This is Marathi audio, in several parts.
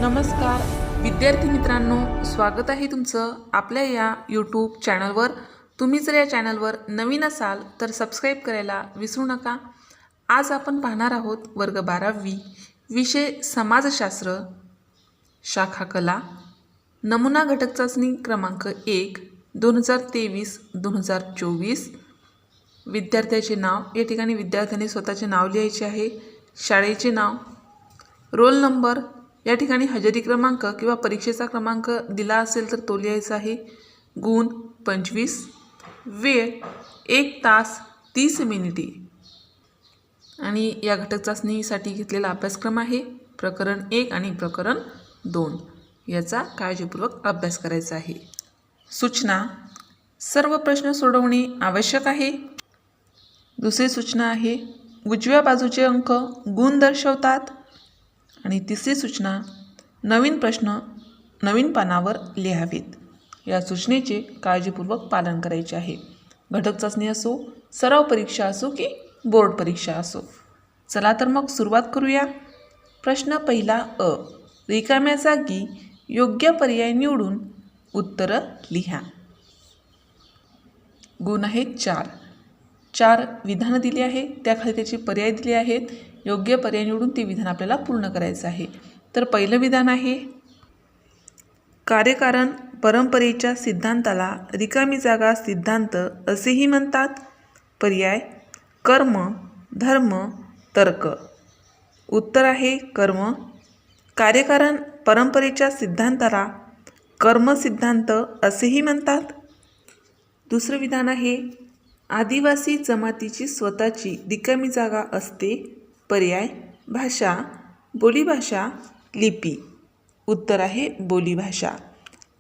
नमस्कार विद्यार्थी मित्रांनो, स्वागत आहे तुमचं आपल्या या यूट्यूब चॅनलवर। तुम्ही जर या चॅनलवर नवीन असाल तर सबस्क्राईब करायला विसरू नका। आज आपण पाहणार आहोत वर्ग 12वी विषय समाजशास्त्र, शाखा कला, नमुना घटक चाचणी क्रमांक 1 2023-2024। विद्यार्थ्याचे नाव, या ठिकाणी विद्यार्थ्याने स्वतःचे नाव लिहायचे आहे, शाळेचे नाव, रोल नंबर, या ठिकाणी हजेरी क्रमांक किंवा परीक्षेचा क्रमांक दिला असेल तर तो लिहायचा आहे, गुण 25, वेळ 1 तास 30 मिनिटे आणि या घटक चाचणीसाठी घेतलेला अभ्यासक्रम आहे प्रकरण 1 आणि प्रकरण 2। याचा काळजीपूर्वक अभ्यास करायचा आहे। सूचना: सर्व प्रश्न सोडवणे आवश्यक आहे। दुसरी सूचना आहे, उजव्या बाजूचे अंक गुण दर्शवतात। आणि तिसरी सूचना, नवीन प्रश्न नवीन पानावर लिहावेत। या सूचनेचे काळजीपूर्वक पालन करायचे आहे। घटक चाचणी असो, सराव परीक्षा असो की बोर्ड परीक्षा असो। चला तर मग सुरुवात करूया। प्रश्न पहिला अ, रिकाम्या जागी योग्य पर्याय निवडून उत्तरं लिहा। गुण आहेत 4 विधानं दिली आहे, त्याखाली त्याचे पर्याय दिले आहेत। योग्य पर्याय निवडून ते विधान आपल्याला पूर्ण करायचं आहे। तर पहिलं विधान आहे, कार्यकारण परंपरेच्या सिद्धांताला रिकामी जागा सिद्धांत असेही म्हणतात। पर्याय: कर्म, धर्म, तर्क। उत्तर आहे कर्म। कार्यकारण परंपरेच्या सिद्धांताला कर्म सिद्धांत असेही म्हणतात। दुसरं विधान आहे, आदिवासी जमातीची स्वतःची रिकामी जागा असते। पर्याय: भाषा, बोलीभाषा, लिपी। उत्तर आहे बोलीभाषा।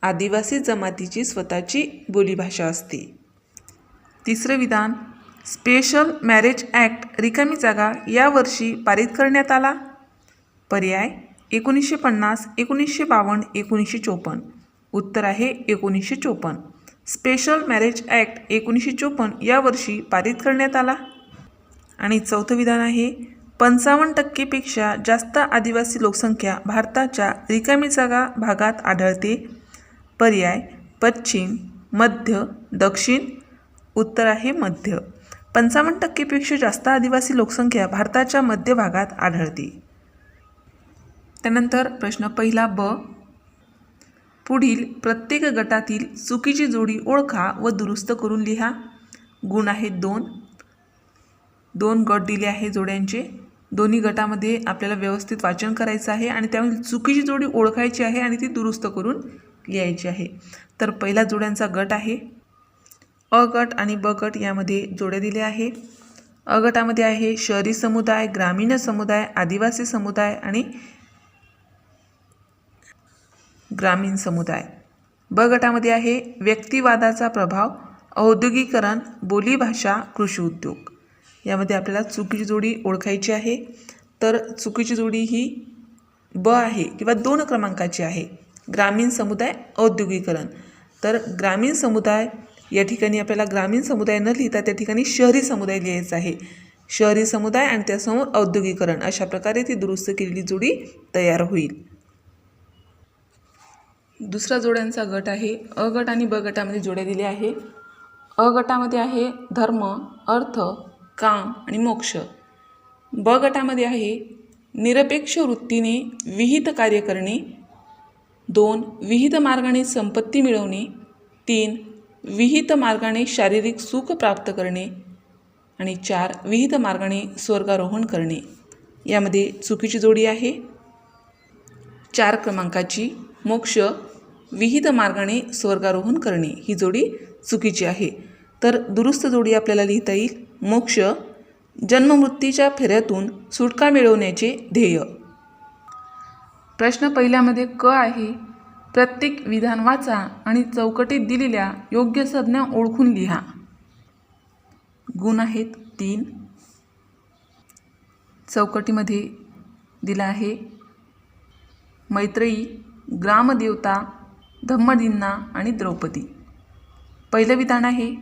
आदिवासी जमातीची स्वतःची बोलीभाषा असते। तिसरं विधान, स्पेशल मॅरेज ॲक्ट रिकामी जागा या वर्षी पारित करण्यात आला। पर्याय: 1950, 1952, 1954। उत्तर आहे 1954। स्पेशल मॅरेज ॲक्ट 1954 या वर्षी पारित करण्यात आला। आणि चौथं विधान आहे, 55% पेक्षा जास्त आदिवासी लोकसंख्या भारताच्या रिकामी जागा भागात आढळते। पर्याय: पश्चिम, मध्य, दक्षिण। उत्तर आहे मध्य। 55% पेक्षा जास्त आदिवासी लोकसंख्या भारताच्या मध्य भागात आढळते। त्यानंतर प्रश्न पहिला ब, पुढील प्रत्येक गटातील चुकीची जोडी ओळखा व दुरुस्त करून लिहा। गुण आहेत 2 गट दिले आहे जोड्यांचे। दोन्ही गटामध्ये आपल्याला व्यवस्थित वाचन करायचं आहे आणि त्यामध्ये चुकीची जोडी ओळखायची आहे आणि ती दुरुस्त करून लिहायची आहे। तर पहिला जोड्यांचा गट आहे अ गट आणि ब गट, यामध्ये जोड्या दिल्या आहे। अ गटामध्ये आहे शहरी समुदाय, ग्रामीण समुदाय, आदिवासी समुदाय आणि ग्रामीण समुदाय। ब गटामध्ये आहे व्यक्तिवादाचा प्रभाव, औद्योगिकरण, बोलीभाषा, कृषी उद्योग। यामध्ये आपल्याला चुकीची जोडी ओळखायची आहे। तर चुकीची जोडी ही ब आहे किंवा 2 क्रमांकाची आहे, ग्रामीण समुदाय, औद्योगिकरण। तर ग्रामीण समुदाय या ठिकाणी आपल्याला ग्रामीण समुदाय न लिहिता त्या ठिकाणी शहरी समुदाय लिहायचा आहे। शहरी समुदाय आणि त्यासमोर औद्योगिकरण, अशा प्रकारे ती दुरुस्त केलेली जोडी तयार होईल। दुसरा जोड्यांचा गट आहे अ गट आणि ब गटामध्ये जोड्या दिल्या आहे। अ गटामध्ये आहे धर्म, अर्थ, काम आणि मोक्ष। ब गटामध्ये आहे निरपेक्ष वृत्तीने विहित कार्य करणे, 2 विहित मार्गाने संपत्ती मिळवणे, 3 विहित मार्गाने शारीरिक सुख प्राप्त करणे आणि 4 विहित मार्गाने स्वर्गारोहण करणे। यामध्ये चुकीची जोडी आहे 4 क्रमांकाची, मोक्ष विहित मार्गाने स्वर्गारोहण करणे, ही जोडी चुकीची आहे। तर दुरुस्त जोडी आपल्याला लिहिता येईल, मोक्ष जन्ममृत्यूच्या फेऱ्यातून सुटका मिळवण्याचे ध्येय। प्रश्न पहिल्यामध्ये क आहे, प्रत्येक विधान वाचा आणि चौकटीत दिलेल्या योग्य संज्ञा ओळखून लिहा। गुण आहेत 3। चौकटीमध्ये दिला आहे मैत्रेयी, ग्रामदेवता, धम्मदिन्ना आणि द्रौपदी। पहिलं विधान आहे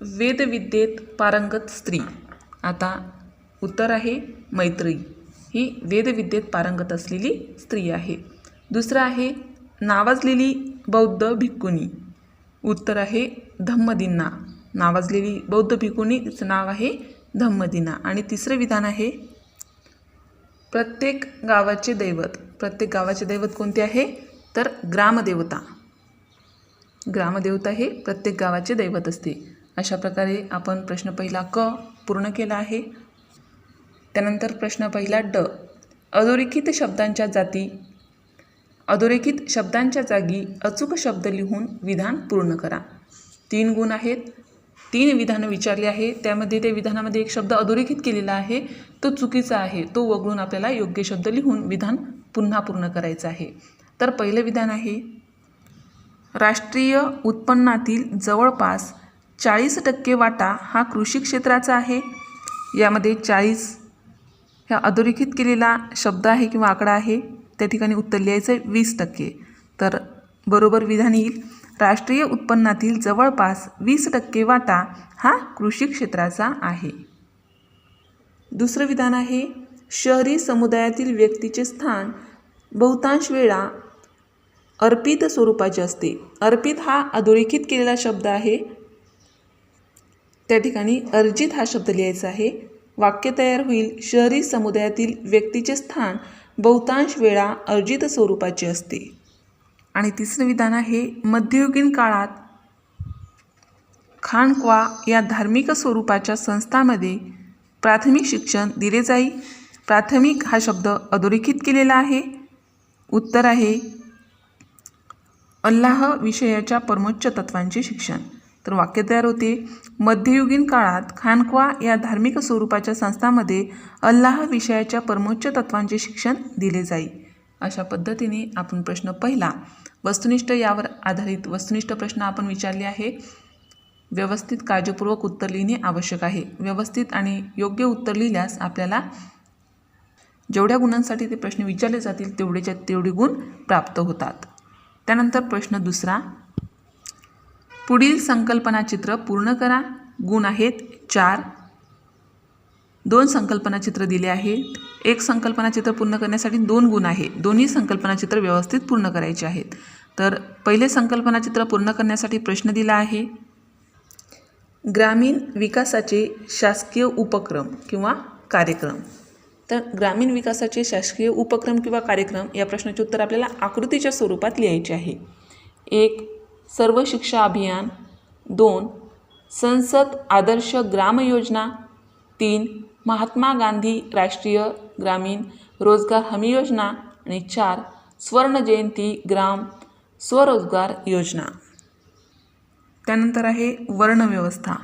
वेदविद्येत पारंगत स्त्री। आता उत्तर आहे मैत्रेयी। ही वेदविद्येत पारंगत असलेली स्त्री आहे. दुसरं आहे नावाजलेली बौद्ध भिक्खुनी. उत्तर आहे धम्मदिन्ना. नावाजलेली बौद्ध भिक्खुनी, तिचं नाव आहे धम्मदिन्ना. आणि तिसरं विधान आहे प्रत्येक गावाचे दैवत. प्रत्येक गावाचे दैवत कोणते आहे तर ग्रामदेवता. ग्रामदेवता हे प्रत्येक गावाचे दैवत असते. अशा प्रकारे आपण प्रश्न पहिला क पूर्ण केला आहे. त्यानंतर प्रश्न पहिला ड, अधोरेखित शब्दांच्या जाती. अधोरेखित शब्दांच्या जागी अचूक शब्द लिहून विधान पूर्ण करा. 3 गुण आहेत. 3 विधानं विचारली आहे. त्यामध्ये त्या विधानामध्ये एक शब्द अधोरेखित केलेला आहे, तो चुकीचा आहे. तो वगळून आपल्याला योग्य शब्द लिहून विधान पुन्हा पूर्ण करायचं आहे. तर पहिलं विधान आहे राष्ट्रीय उत्पन्नातील जवळपास 40% वाटा हा कृषी क्षेत्राचा आहे. यामध्ये 40 ह्या अधोरेखित केलेला शब्द आहे किंवा आकडा आहे. त्या ठिकाणी उत्तर लिहायचं आहे 20%. तर बरोबर विधान येईल राष्ट्रीय उत्पन्नातील जवळपास 20% वाटा हा कृषी क्षेत्राचा आहे. दुसरं विधान आहे शहरी समुदायातील व्यक्तीचे स्थान बहुतांश वेळा अर्पित स्वरूपाचे असते. अर्पित हा अधोरेखित केलेला शब्द आहे. त्या ठिकाणी अर्जित हा शब्द लिहायचा आहे. वाक्य तयार होईल शहरी समुदायातील व्यक्तीचे स्थान बहुतांश वेळा अर्जित स्वरूपाचे असते. आणि तिसरं विधान आहे मध्ययुगीन काळात खानक्वा या धार्मिक स्वरूपाच्या संस्थांमध्ये प्राथमिक शिक्षण दिले जाई. प्राथमिक हा शब्द अधोरेखित केलेला आहे. उत्तर आहे अल्लाह विषयाच्या परमोच्च तत्वांचे शिक्षण. तर वाक्य तयार होते मध्ययुगीन काळात खानक्वा या धार्मिक स्वरूपाच्या संस्थांमध्ये अल्लाह विषयाच्या परमोच्च तत्वांचे शिक्षण दिले जाई. अशा पद्धतीने आपण प्रश्न पहिला वस्तुनिष्ठ यावर आधारित वस्तुनिष्ठ प्रश्न आपण विचारले आहे. व्यवस्थित काळजीपूर्वक उत्तर लिहिणे आवश्यक आहे. व्यवस्थित आणि योग्य उत्तर लिहिल्यास आपल्याला जेवढ्या गुणांसाठी ते प्रश्न विचारले जातील तेवढे गुण प्राप्त होतात. त्यानंतर प्रश्न दुसरा, पुढील संकल्पनाचित्र पूर्ण करा. गुण आहेत 4. 2 संकल्पनाचित्र दिले आहेत. एक संकल्पनाचित्र पूर्ण करण्यासाठी 2 गुण आहे. दोन्ही संकल्पनाचित्र व्यवस्थित पूर्ण करायचे आहेत. तर पहिले संकल्पनाचित्र पूर्ण करण्यासाठी प्रश्न दिला आहे ग्रामीण विकासाचे शासकीय उपक्रम किंवा कार्यक्रम. तर ग्रामीण विकासाचे शासकीय उपक्रम किंवा कार्यक्रम या प्रश्नाचे उत्तर आपल्याला आकृतीच्या स्वरूपात लिहायचे आहे. 1. सर्व शिक्षा अभियान. 2. संसद आदर्श ग्राम योजना. 3. महात्मा गांधी राष्ट्रीय ग्रामीण रोजगार हमी योजना. आणि 4. स्वर्ण जयंती ग्राम स्वरोजगार योजना. त्यानंतर आहे वर्णव्यवस्था.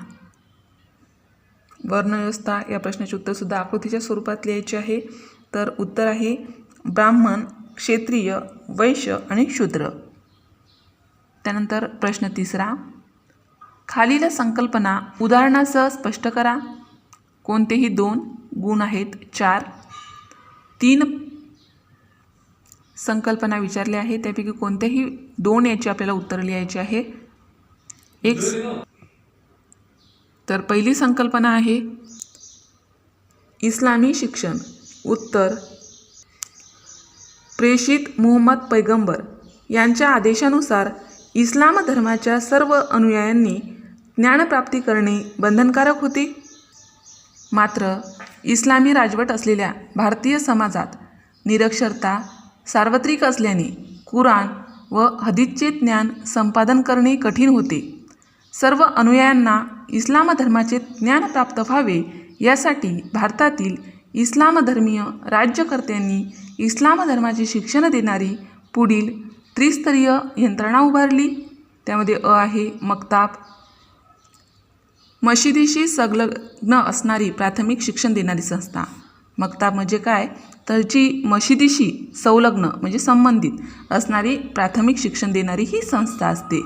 वर्णव्यवस्था या प्रश्नाचे उत्तरसुद्धा आकृतीच्या स्वरूपात लिहायचे आहे. तर उत्तर आहे ब्राह्मण, क्षत्रिय, वैश्य आणि शूद्र. त्यानंतर प्रश्न तिसरा, खालील संकल्पना उदाहरणासह स्पष्ट करा. कोणतेही 2 गुण आहेत. 4. 3 संकल्पना विचारल्या आहेत. त्यापैकी कोणत्याही 2 याची आपल्याला उत्तर लिहायचे आहे. एक तर पहिली संकल्पना आहे इस्लामी शिक्षण. उत्तर प्रेषित मुहम्मद पैगंबर यांच्या आदेशानुसार इस्लाम धर्माच्या सर्व अनुयायांनी ज्ञानप्राप्ती करणे बंधनकारक होते. मात्र इस्लामी राजवट असलेल्या भारतीय समाजात निरक्षरता सार्वत्रिक असल्याने कुराण व हदीसचे ज्ञान संपादन करणे कठीण होते. सर्व अनुयायांना इस्लाम धर्माचे ज्ञान प्राप्त व्हावे यासाठी भारतातील इस्लाम धर्मीय राज्यकर्त्यांनी इस्लाम धर्माचे शिक्षण देणारी पुढील त्रिस्तरीय यंत्रणा उभारली. त्यामध्ये अ आहे मक्ताब, मशिदीशी संलग्न असणारी प्राथमिक शिक्षण देणारी संस्था. मक्ताब म्हणजे काय तर जी मशिदीशी संलग्न म्हणजे संबंधित असणारी प्राथमिक शिक्षण देणारी ही संस्था असते.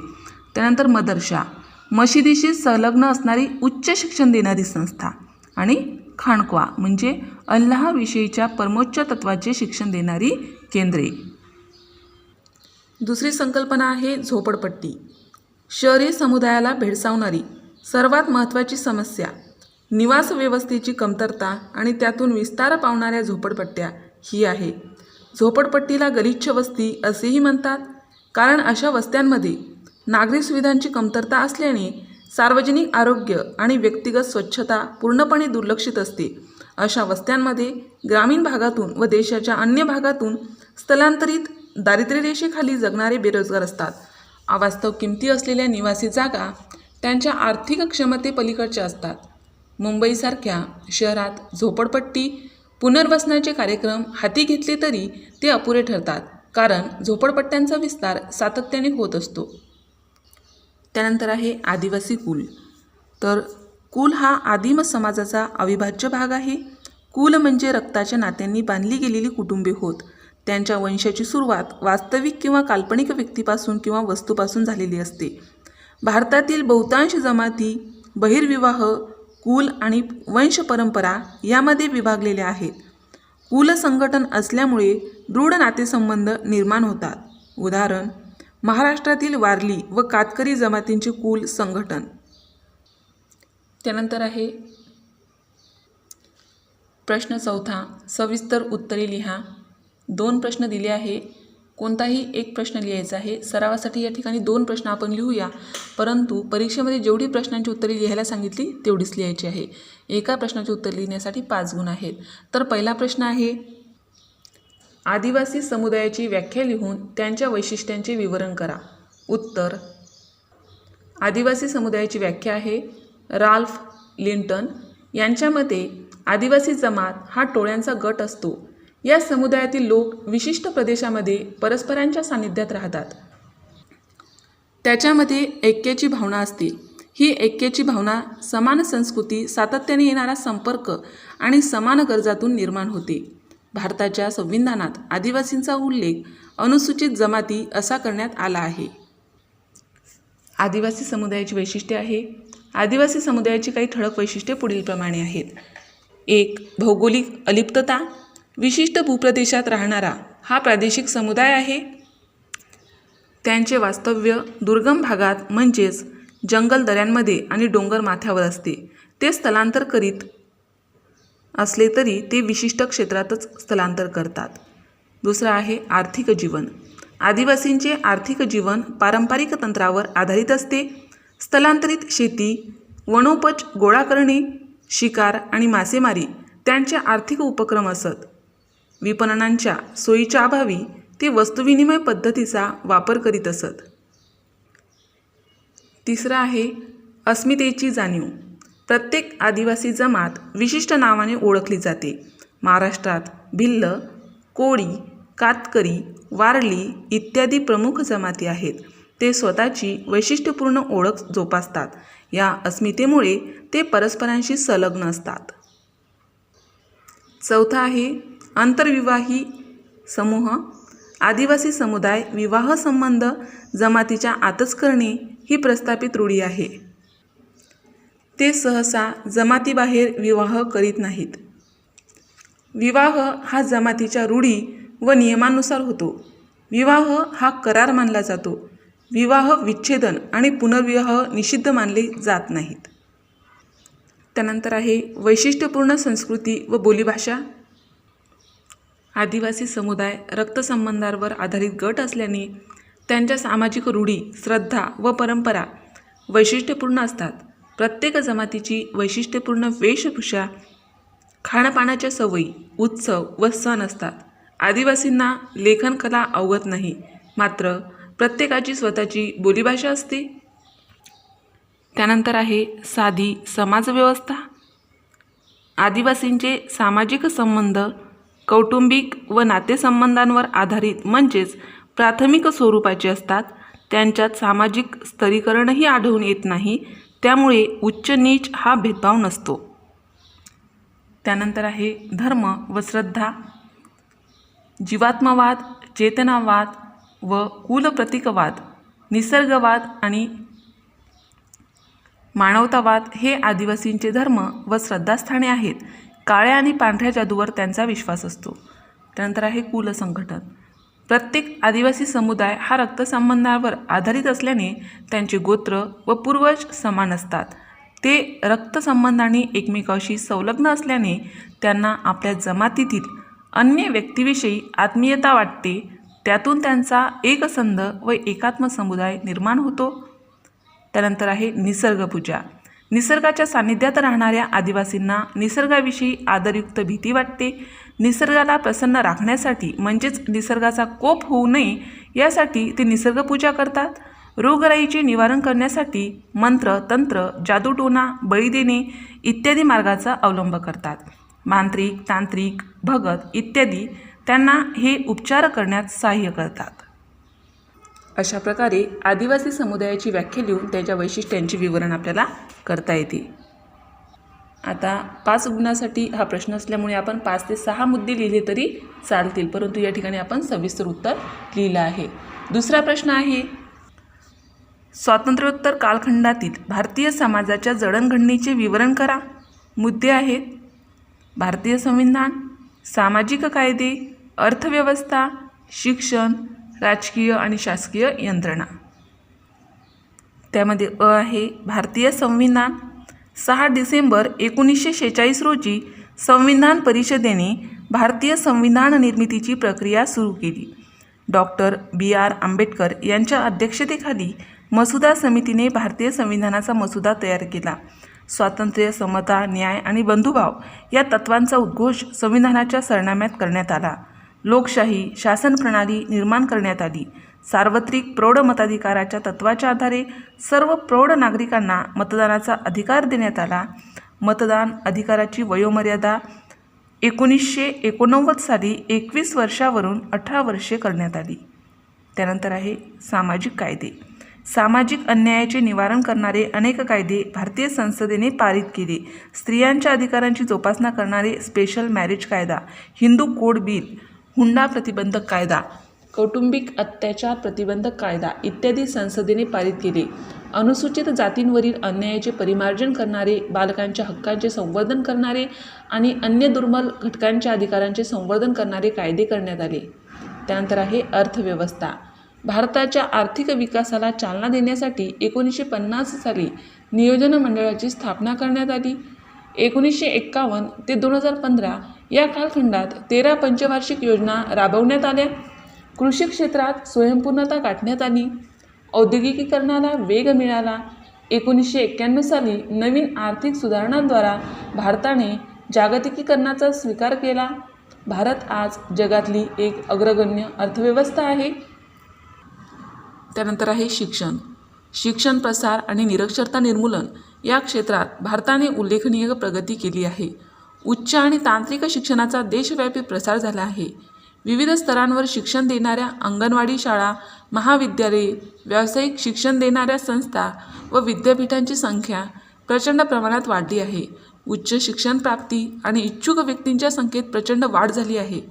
त्यानंतर मदरशा, मशिदीशी संलग्न असणारी उच्च शिक्षण देणारी संस्था. आणि खानक्वा म्हणजे अल्लाहविषयीच्या परमोच्च तत्वाचे शिक्षण देणारी केंद्रे. दुसरी संकल्पना आहे झोपडपट्टी. शहरी समुदायाला भेडसावणारी सर्वात महत्त्वाची समस्या निवास व्यवस्थेची कमतरता आणि त्यातून विस्तार पावणाऱ्या झोपडपट्ट्या ही आहे. झोपडपट्टीला गलिच्छ वस्ती असेही म्हणतात, कारण अशा वस्त्यांमध्ये नागरी सुविधांची कमतरता असल्याने सार्वजनिक आरोग्य आणि व्यक्तिगत स्वच्छता पूर्णपणे दुर्लक्षित असते. अशा वस्त्यांमध्ये ग्रामीण भागातून व देशाच्या अन्य भागातून स्थलांतरित दारिद्र्यरेषेखाली जगणारे बेरोजगार असतात. अवास्तव किमती असलेल्या निवासी जागा त्यांच्या आर्थिक क्षमतेपलीकडच्या असतात. मुंबईसारख्या शहरात झोपडपट्टी पुनर्वसनाचे कार्यक्रम हाती घेतले तरी ते अपुरे ठरतात, कारण झोपडपट्ट्यांचा विस्तार सातत्याने होत असतो. त्यानंतर आहे आदिवासी कुल. तर कुल हा आदिम समाजाचा अविभाज्य भाग आहे. कुल म्हणजे रक्ताच्या नात्यांनी बांधली गेलेली कुटुंबे होत. त्यांच्या वंशाची सुरुवात वास्तविक किंवा काल्पनिक व्यक्तीपासून किंवा वस्तूपासून झालेली असते. भारतातील बहुतांश जमाती बहिर्विवाह, कुल आणि वंश परंपरा यामध्ये विभागलेल्या आहेत. कुल संघटन असल्यामुळे दृढ नातेसंबंध निर्माण होतात. उदाहरण, महाराष्ट्रातील वारली व कातकरी जमातींचे कुल संघटन. त्यानंतर आहे प्रश्न 4, सविस्तर उत्तरे लिहा. 2 प्रश्न दिले आहे, कोणताही एक प्रश्न लिहायचा आहे. सरावासाठी या ठिकाणी 2 प्रश्न आपण लिहूया, परंतु परीक्षेमध्ये जेवढी प्रश्नांची उत्तरे लिहायला सांगितली तेवढीच लिहायची आहे. एका प्रश्नाचे उत्तर लिहिण्यासाठी 5 गुण आहेत. तर पहिला प्रश्न आहे, आदिवासी समुदायाची व्याख्या लिहून त्यांच्या वैशिष्ट्यांचे विवरण करा. उत्तर, आदिवासी समुदायाची व्याख्या आहे राल्फ लिंटन यांच्या मते, आदिवासी जमात हा टोळ्यांचा गट असतो. या समुदायातील लोक विशिष्ट प्रदेशामध्ये परस्परांच्या सानिध्यात राहतात. त्याच्यामध्ये ऐक्याची भावना असते. ही ऐक्याची भावना समान संस्कृती, सातत्याने येणारा संपर्क आणि समान गरजातून निर्माण होते. भारताच्या संविधानात आदिवासींचा उल्लेख अनुसूचित जमाती असा करण्यात आला आहे. आदिवासी समुदायाची वैशिष्ट्ये आहे. आदिवासी समुदायाची काही ठळक वैशिष्ट्ये पुढीलप्रमाणे आहेत. 1. भौगोलिक अलिप्तता. विशिष्ट भूप्रदेशात राहणारा हा प्रादेशिक समुदाय आहे. त्यांचे वास्तव्य दुर्गम भागात म्हणजेच जंगल, दऱ्यांमध्ये आणि डोंगर माथ्यावर असते. ते स्थलांतर करीत असले तरी ते विशिष्ट क्षेत्रातच स्थलांतर करतात. दुसरा आहे आर्थिक जीवन. आदिवासींचे आर्थिक जीवन पारंपरिक तंत्रावर आधारित असते. स्थलांतरित शेती, वनोपज गोळा करणे, शिकार आणि मासेमारी त्यांचे आर्थिक उपक्रम असत. विपणनांच्या सोयीच्या अभावी ते वस्तुविनिमय पद्धतीचा वापर करीत असत. तिसरा आहे अस्मितेची जाणीव. प्रत्येक आदिवासी जमात विशिष्ट नावाने ओळखली जाते. महाराष्ट्रात भिल्ल, कोळी, कातकरी, वारली इत्यादी प्रमुख जमाती आहेत. ते स्वतःची वैशिष्ट्यपूर्ण ओळख जोपासतात. या अस्मितेमुळे ते परस्परांशी संलग्न असतात. चौथा आहे आंतरविवाही समूह. आदिवासी समुदाय विवाह संबंध जमातीच्या आतच करणे ही प्रस्थापित रूढी आहे. ते सहसा जमातीबाहेर विवाह करीत नाहीत. विवाह हा जमातीच्या रूढी व नियमांनुसार होतो. विवाह हा करार मानला जातो. विवाह विच्छेदन आणि पुनर्विवाह निषिद्ध मानले जात नाहीत. त्यानंतर आहे वैशिष्ट्यपूर्ण संस्कृती व बोलीभाषा. आदिवासी समुदाय रक्तसंबंधांवर आधारित गट असल्याने त्यांच्या सामाजिक रूढी, श्रद्धा व परंपरा वैशिष्ट्यपूर्ण असतात. प्रत्येक जमातीची वैशिष्ट्यपूर्ण वेशभूषा, खाणपाण्याच्या सवयी, उत्सव व सण असतात. आदिवासींना लेखनकला अवगत नाही, मात्र प्रत्येकाची स्वतःची बोलीभाषा असते. त्यानंतर आहे साधी समाजव्यवस्था. आदिवासींचे सामाजिक संबंध कौटुंबिक व नातेसंबंधांवर आधारित म्हणजेच प्राथमिक स्वरूपाचे असतात. त्यांच्यात सामाजिक स्तरीकरणही आढळून येत नाही. त्यामुळे उच्च नीच हा भेदभाव नसतो. त्यानंतर आहे धर्म व श्रद्धा. जीवात्मवाद, चेतनावाद व कुलप्रतीकवाद, निसर्गवाद आणि मानवतावाद हे आदिवासींचे धर्म व श्रद्धास्थाने आहेत. काळ्या आणि पांढऱ्या जादूवर त्यांचा विश्वास असतो. त्यानंतर आहे कुलसंघटन. प्रत्येक आदिवासी समुदाय हा रक्तसंबंधावर आधारित असल्याने त्यांचे गोत्र व पूर्वज समान असतात. ते रक्तसंबंधाने एकमेकांशी संलग्न असल्याने त्यांना आपल्या जमातीतील अन्य व्यक्तीविषयी आत्मीयता वाटते. त्यातून त्यांचा एकसंध व एकात्म समुदाय निर्माण होतो. त्यानंतर आहे निसर्गपूजा. निसर्गाच्या सानिध्यात राहणाऱ्या आदिवासींना निसर्गाविषयी आदरयुक्त भीती वाटते. निसर्गाला प्रसन्न राखण्यासाठी म्हणजेच निसर्गाचा कोप होऊ नये यासाठी ते निसर्गपूजा करतात. रोगराईचे निवारण करण्यासाठी मंत्र, तंत्र, जादूटोणा, बळी देणे इत्यादी मार्गाचा अवलंब करतात. मांत्रिक, तांत्रिक, भगत इत्यादी त्यांना हे उपचार करण्यात सहाय्य करतात. अशा प्रकारे आदिवासी समुदायाची व्याख्या लिहून त्याच्या वैशिष्ट्यांचे विवरण आपल्याला करता येते. आता 5 गुणासाठी हा प्रश्न असल्यामुळे आपण 5 ते 6 मुद्दे लिहिले तरी चालतील, परंतु या ठिकाणी आपण सविस्तर उत्तर लिहिलं आहे. दुसरा प्रश्न आहे, स्वातंत्र्योत्तर कालखंडातील भारतीय समाजाच्या जडणघडणीचे विवरण करा. मुद्दे आहेत भारतीय संविधान, सामाजिक कायदे, अर्थव्यवस्था, शिक्षण, राजकीय आणि शासकीय यंत्रणा. त्यामध्ये अ आहे भारतीय संविधान. 6 डिसेंबर 1946 रोजी संविधान परिषदेने भारतीय संविधान निर्मितीची प्रक्रिया सुरू केली. Doctor B.R. आंबेडकर यांच्या अध्यक्षतेखाली मसुदा समितीने भारतीय संविधानाचा मसुदा तयार केला. स्वातंत्र्य, समता, न्याय आणि बंधुभाव या तत्वांचा उद्घोष संविधानाच्या सरनाम्यात करण्यात आला. लोकशाही शासन प्रणाली निर्माण करण्यात आली. सार्वत्रिक प्रौढ मताधिकाराच्या तत्वाच्या आधारे सर्व प्रौढ नागरिकांना मतदानाचा अधिकार देण्यात आला. मतदान अधिकाराची वयोमर्यादा 1989 साली 21 वर्षावरून 18 वर्षे करण्यात आली. त्यानंतर आहे सामाजिक कायदे. सामाजिक अन्यायाचे निवारण करणारे अनेक कायदे भारतीय संसदेने पारित केले. स्त्रियांच्या अधिकारांची जोपासना करणारे स्पेशल मॅरेज कायदा, हिंदू कोड बिल, हुंडा प्रतिबंधक कायदा, कौटुंबिक अत्याचार प्रतिबंधक कायदा इत्यादी संसदेने पारित केले. अनुसूचित जातींवरील अन्यायाचे परिमार्जन करणारे, बालकांच्या हक्कांचे संवर्धन करणारे आणि अन्य दुर्बल घटकांच्या अधिकारांचे संवर्धन करणारे कायदे करण्यात आले. त्यानंतर आहे अर्थव्यवस्था. भारताच्या आर्थिक विकासाला चालना देण्यासाठी 1950 साली नियोजन मंडळाची स्थापना करण्यात आली. 1951 ते 2015 या कालखंडात 13 पंचवार्षिक योजना राबवण्यात आल्या. कृषी क्षेत्रात स्वयंपूर्णता गाठण्यात आली. औद्योगिकीकरणाला वेग मिळाला. 1991 साली नवीन आर्थिक सुधारणांद्वारा भारताने जागतिकीकरणाचा स्वीकार केला. भारत आज जगातली एक अग्रगण्य अर्थव्यवस्था आहे. त्यानंतर आहे शिक्षण. शिक्षण प्रसार आणि निरक्षरता निर्मूलन या क्षेत्रात भारताने उल्लेखनीय प्रगती केली आहे. उच्च आणि तांत्रिक शिक्षणाचा देशव्यापी प्रसार झाला आहे. विविध स्तरांवर शिक्षण देणाऱ्या अंगणवाडी शाळा, महाविद्यालये, व्यावसायिक शिक्षण देणाऱ्या संस्था व विद्यापीठांची संख्या प्रचंड प्रमाणात वाढली आहे. उच्च शिक्षण प्राप्ती आणि इच्छुक व्यक्तींच्या संख्येत प्रचंड वाढ झाली आहे.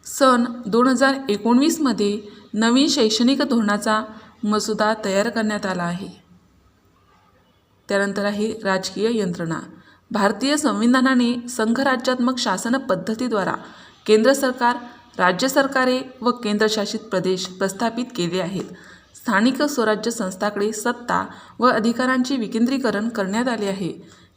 सन 2019 मध्ये नवीन शैक्षणिक धोरणाचा मसुदा तयार करण्यात आला आहे. त्यानंतर आहे राजकीय यंत्रणा. भारतीय संविधानाने संघराज्यात्मक शासन पद्धतीद्वारा केंद्र सरकार, राज्य सरकारे व केंद्रशासित प्रदेश प्रस्थापित केले आहेत. स्थानिक स्वराज्य संस्थांकडे सत्ता व अधिकारांचे विकेंद्रीकरण करण्यात आले आहे.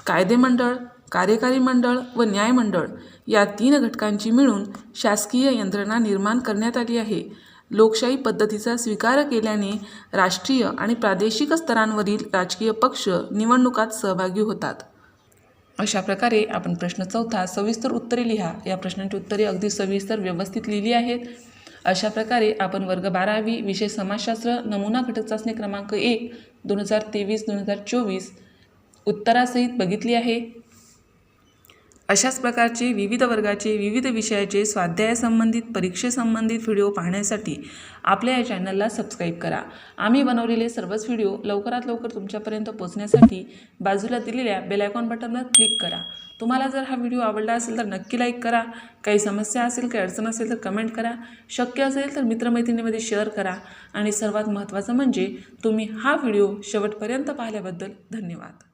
कायदेमंडळ, कार्यकारी मंडळ व न्यायमंडळ या 3 घटकांची मिळून शासकीय यंत्रणा निर्माण करण्यात आली आहे. लोकशाही पद्धतीचा स्वीकार केल्याने राष्ट्रीय आणि प्रादेशिक स्तरांवरील राजकीय पक्ष निवडणुकात सहभागी होतात. अशा प्रकारे आपण प्रश्न 4 सविस्तर उत्तरे लिहा. या प्रश्नांची उत्तरे अगदी सविस्तर व्यवस्थित लिहिली आहेत. अशा प्रकारे आपण वर्ग 12वी विषय समाजशास्त्र नमुना घटक चाचणी क्रमांक 1 2023-2024 उत्तरासहित बघितली आहे. अशाच प्रकारचे विविध वर्गाचे विविध विषयाचे स्वाध्यायासंबंधित परीक्षेसंबंधित व्हिडिओ पाहण्यासाठी आपल्या या चॅनलला सबस्क्राईब करा. आम्ही बनवलेले सर्वच व्हिडिओ लवकरात लवकर तुमच्यापर्यंत पोहोचण्यासाठी बाजूला दिलेल्या बेल आयकॉन बटनवर क्लिक करा. तुम्हाला जर हा व्हिडिओ आवडला असेल तर नक्की लाईक करा. काही समस्या असेल, काही अडचण असेल तर कमेंट करा. शक्य असेल तर मित्रमैत्रिणींमध्ये शेअर करा. आणि सर्वात महत्त्वाचं म्हणजे तुम्ही हा व्हिडिओ शेवटपर्यंत पाहिल्याबद्दल धन्यवाद.